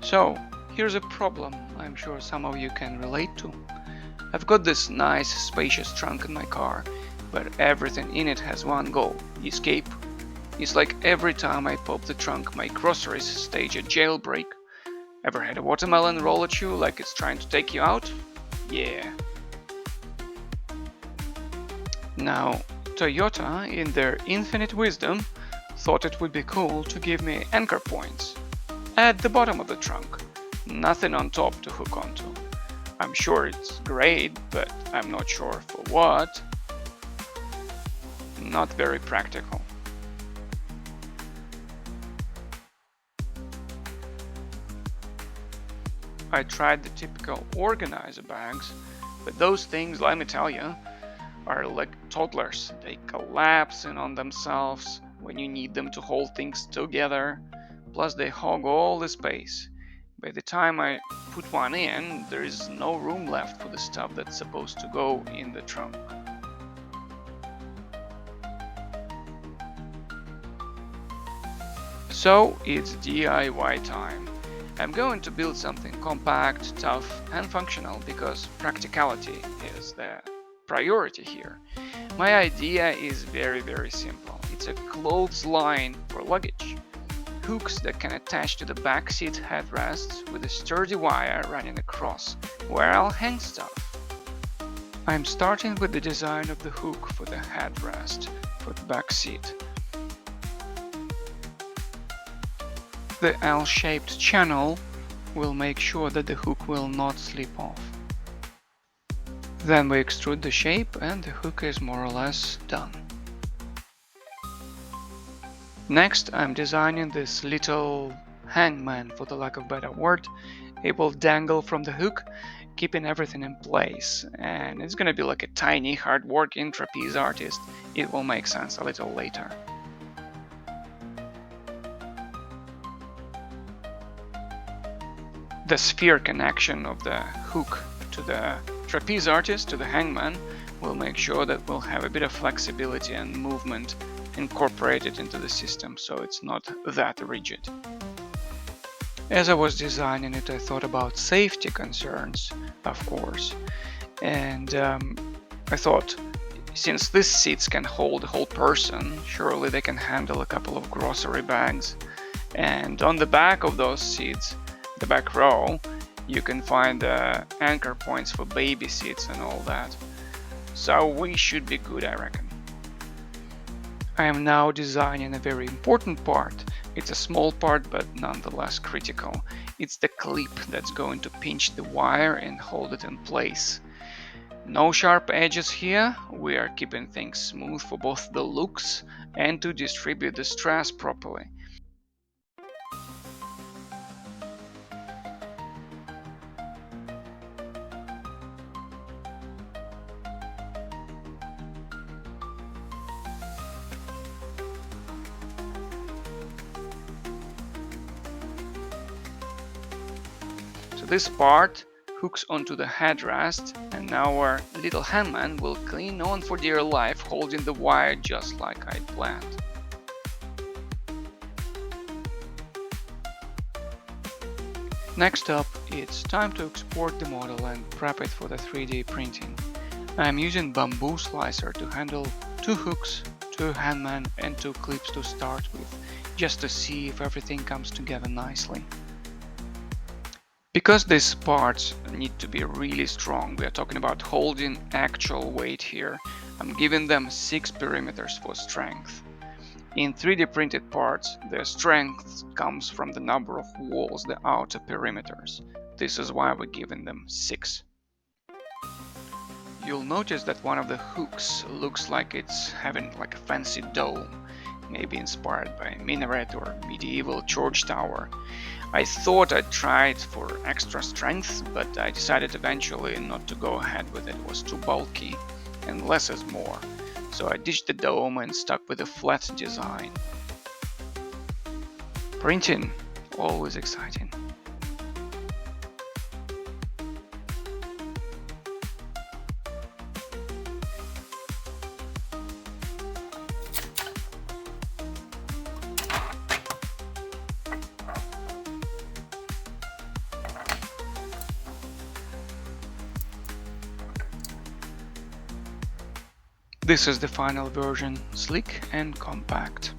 So, here's a problem I'm sure some of you can relate to. I've got this nice spacious trunk in my car, but everything in it has one goal: escape. It's like every time I pop the trunk, my groceries stage a jailbreak. Ever had a watermelon roll at you like it's trying to take you out? Yeah. Now, Toyota, in their infinite wisdom, thought it would be cool to give me anchor points at the bottom of the trunk, nothing on top to hook onto. I'm sure it's great, but I'm not sure for what. Not very practical. I tried the typical organizer bags, but those things, let me tell you, are like toddlers. They collapse in on themselves when you need them to hold things together. Plus, they hog all the space. By the time I put one in, there is no room left for the stuff that's supposed to go in the trunk. So it's DIY time. I'm going to build something compact, tough, and functional because practicality is the priority here. My idea is very simple. It's a clothesline for luggage. Hooks that can attach to the back seat headrests with a sturdy wire running across, where I'll hang stuff. I'm starting with the design of the hook for the headrest for the back seat. The L-shaped channel will make sure that the hook will not slip off. Then we extrude the shape and the hook is more or less done. Next, I'm designing this little hangman, for the lack of a better word. It will dangle from the hook, keeping everything in place, and it's gonna be like a tiny, hard-working trapeze artist. It will make sense a little later. The sphere connection of the hook to the trapeze artist, to the hangman, will make sure that we'll have a bit of flexibility and movement incorporated into the system, so it's not that rigid. As I was designing it, I thought about safety concerns, of course, and I thought, since these seats can hold a whole person, surely they can handle a couple of grocery bags. And on the back of those seats, the back row, you can find anchor points for baby seats and all that. So we should be good, I reckon. I am now designing a very important part. It's a small part, but nonetheless critical. It's the clip that's going to pinch the wire and hold it in place. No sharp edges here. We are keeping things smooth for both the looks and to distribute the stress properly. So this part hooks onto the headrest, and now our little hangman will cling on for dear life, holding the wire just like I planned. Next up, it's time to export the model and prep it for the 3D printing. I'm using bamboo slicer to handle 2 hooks, 2 hangman and 2 clips to start with, just to see if everything comes together nicely. Because these parts need to be really strong, we are talking about holding actual weight here, I'm giving them 6 perimeters for strength. In 3D printed parts, their strength comes from the number of walls, the outer perimeters. This is why we're giving them 6. You'll notice that one of the hooks looks like it's having like a fancy dome, maybe inspired by a minaret or medieval church tower. I thought I'd try it for extra strength, but I decided eventually not to go ahead with it. It was too bulky, and less is more. So I ditched the dome and stuck with a flat design. Printing, always exciting. This is the final version, sleek and compact.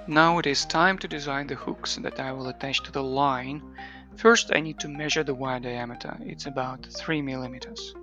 Now it is time to design the hooks that I will attach to the line. First I need to measure the wire diameter, it's about 3 millimeters.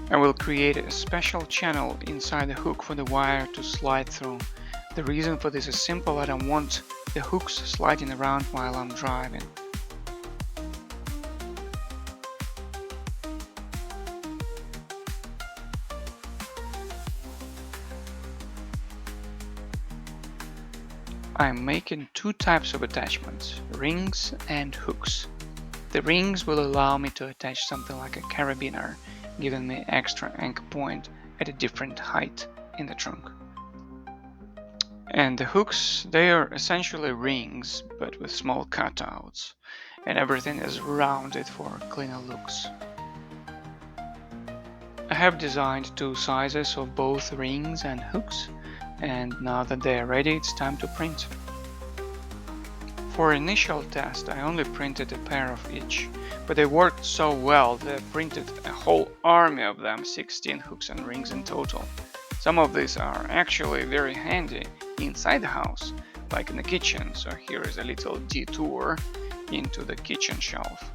I will create a special channel inside the hook for the wire to slide through. The reason for this is simple, I don't want the hooks sliding around while I'm driving. I'm making two types of attachments, rings and hooks. The rings will allow me to attach something like a carabiner, giving me extra anchor point at a different height in the trunk. And the hooks, they are essentially rings, but with small cutouts, and everything is rounded for cleaner looks. I have designed two sizes of both rings and hooks, and now that they are ready, it's time to print. For initial test, I only printed a pair of each, but they worked so well that I printed a whole army of them, 16 hooks and rings in total. Some of these are actually very handy inside the house, like in the kitchen, so here is a little detour into the kitchen shelf.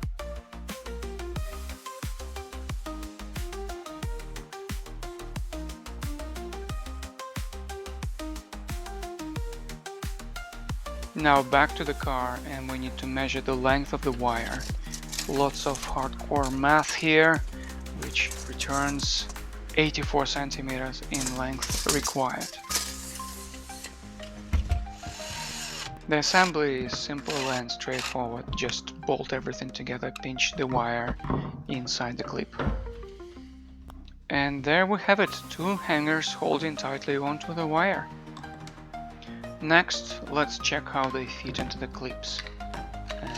Now back to the car, and we need to measure the length of the wire. Lots of hardcore math here, which returns 84 centimeters in length required. The assembly is simple and straightforward, just bolt everything together, pinch the wire inside the clip. And there we have it, two hangers holding tightly onto the wire. Next, let's check how they fit into the clips.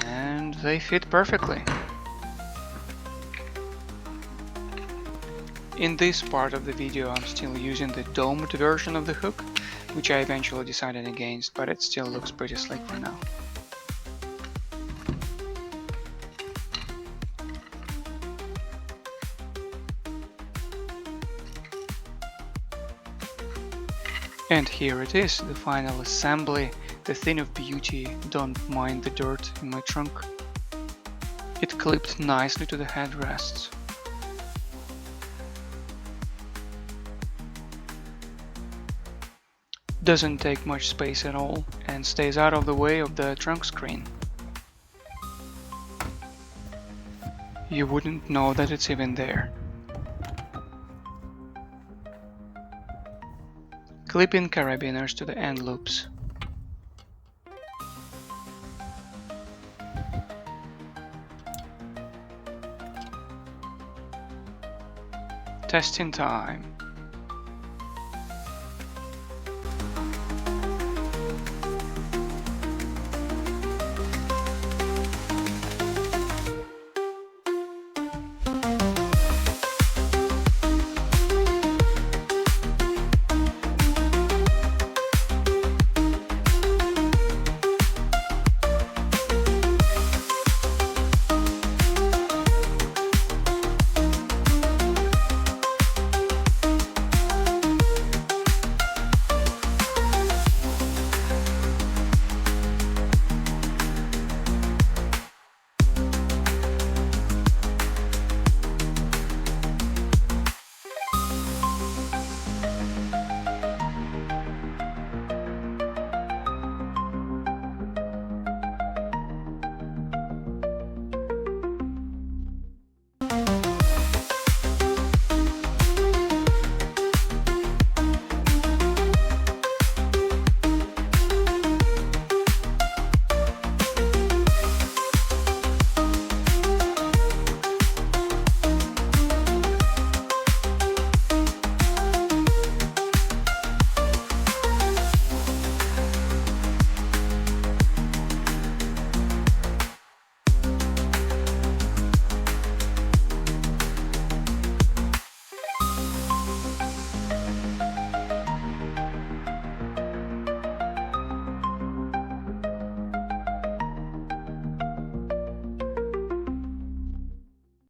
And they fit perfectly. In this part of the video I'm still using the domed version of the hook, which I eventually decided against, but it still looks pretty slick for now. And here it is, the final assembly, the thing of beauty, don't mind the dirt in my trunk. It clipped nicely to the headrests. Doesn't take much space at all and stays out of the way of the trunk screen. You wouldn't know that it's even there. Clip in carabiners to the end loops. Testing time.